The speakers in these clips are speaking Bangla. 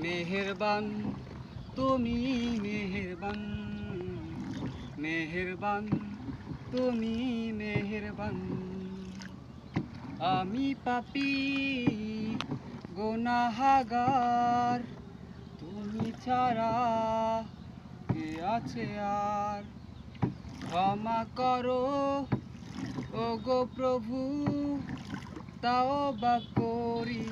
মেহেরবান তুমি মেহেরবান, মেহেরবান তুমি মেহেরবান। আমি পাপী গুনাহগার, তুমি ছাড়া কে আছে আর। ক্ষমা করো ওগো প্রভু, তাওবা করি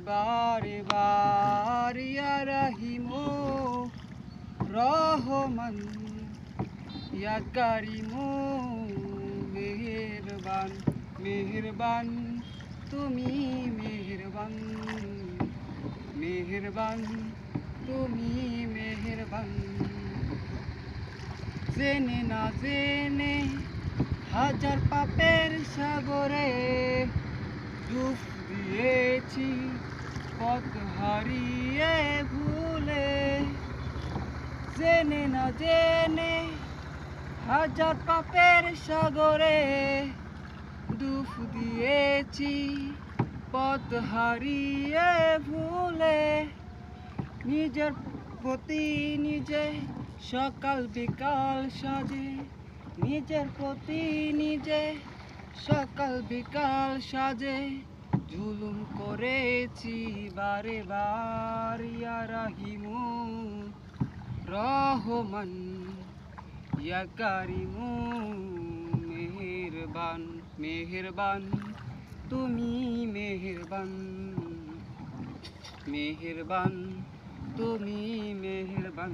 বারে বার। ইয়া রহিম রহমান, ইয়া কারিম মেহেরবান, মেহেরবান তুমি মেহেরবান, মেহেরবান তুমি মেহেরবান। জেনে না জেনে হাজার পাপের সাগরে ডুব দিয়েছি, পথ হারিয়ে ভুলে। জেনে না জেনে হাজার পাপের সাগরে ডুব দিয়েছি, পথ হারিয়ে ভুলে। নিজের প্রতি নিজে সকাল বিকাল সাজে, নিজের প্রতি নিজে সকাল বিকাল সাজে জুলুম করেছি বারে বার। ইয়া রহিম রহমান, ইয়া কারিম মেহেরবান, মেহেরবান তুমি মেহেরবান, মেহেরবান তুমি মেহেরবান।